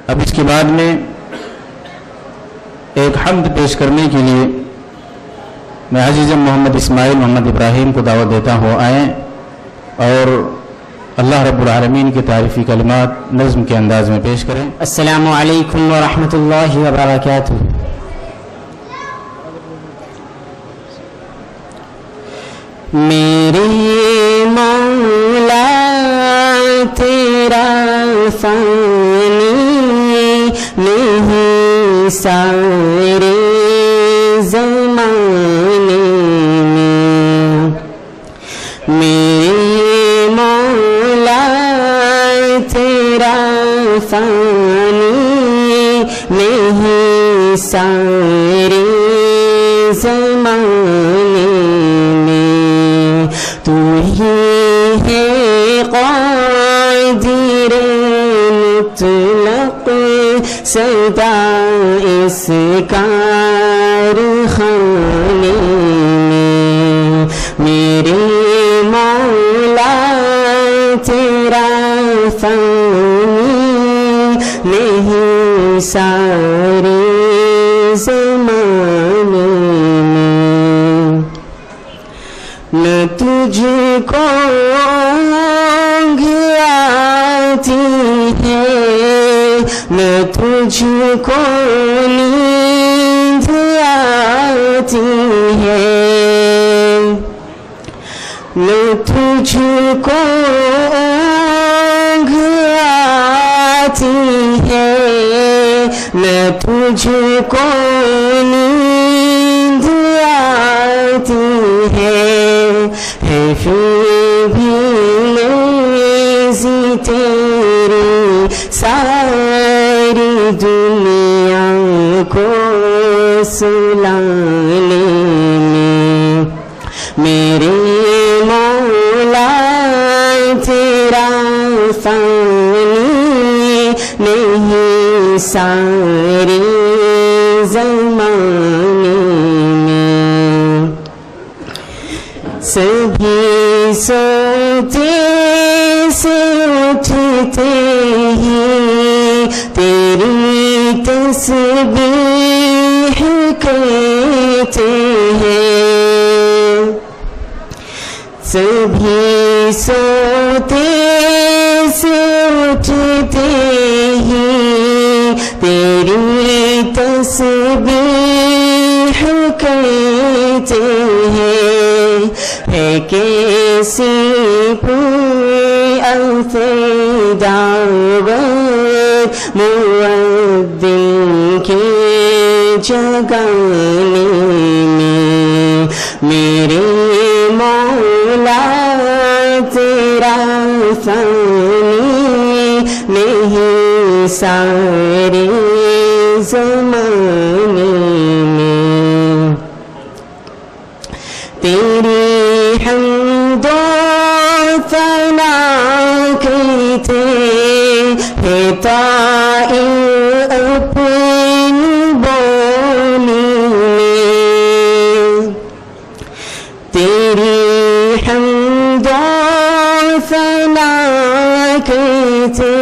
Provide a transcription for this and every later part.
اب اس کے بعد میں ایک حمد پیش کرنے کے لیے میں عزیزم محمد اسماعیل محمد ابراہیم کو دعوت دیتا ہوں آئیں اور اللہ رب العالمین کی تعریفی کلمات نظم کے انداز میں پیش کریں. السلام علیکم ورحمۃ اللہ وبرکاتہ. میرے مولا تیرا فانی نہیں سارے زمانے میں. میرے مولا تیرا فانی نہیں سارے زمانے میں. تو ہی ہے قادر مطلق سدا اس کارخانے میں. میرے مولا تیرا فانی نہیں سارے زمانے میں. نہ تجھ کو اونگ آتی ہے نہ تجھ کو نیند آتی ہے. نہ تجھ کو اونگ آتی ہے نہ تجھ کو نیند آتی ہے پھر بھی لیزی تیری ساری دنیا کو سلانے میں. میرے مولا تیرا فانی نہیں سارے زمانے میں. سبھی سوتے سے اٹھتے ہی تیری تسبیح کہتے ہیں. سبھی سوتے سے اٹھتے ہی تیری تسبیح کہتے ہیں. ہے کیسی پوری دعوت مؤذن کے جگانے میں. میرے مولا تیرا فانی نہیں سارے زمانے میں. تیری حمد و ثنا کرتے ہیں طائر اپنی بولی میں. تیری حمد و ثنا کرتے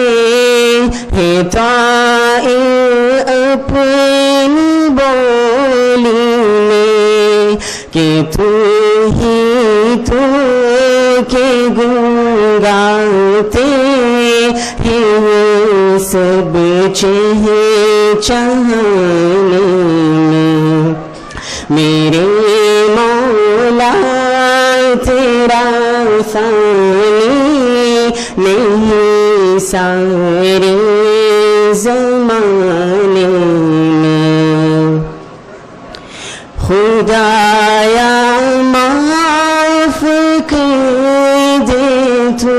ہیں طائر اپنی بولی میں کہ تو ہی تو کے گن گاتے ہیں سب چہچہانے میں. میرے مولا تیرا فانی نہیں سارے زمانے میں. خدایا معاف کر دے تو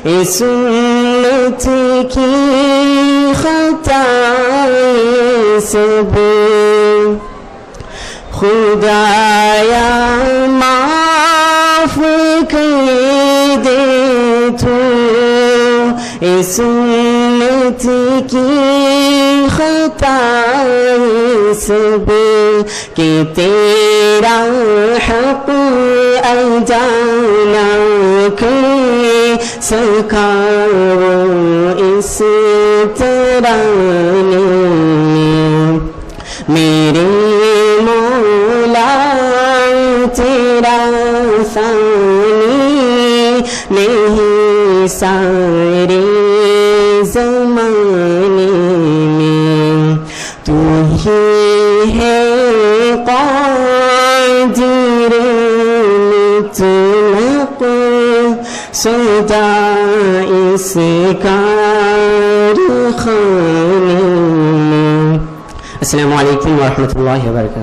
اس امت کی خطائیں سب. خدایا معاف کر دے تو اس امت کی ساختہ اس بھی کہ تیرا حق اجانا کھل سکا وہ اس ترانے میں میرے مولا تیرا ثانی نہیں سارے زمانے میں تو ہی ہے قادر مطلق سودا اس کارخانے میں. السلام علیکم ورحمۃ اللہ وبرکاتہ.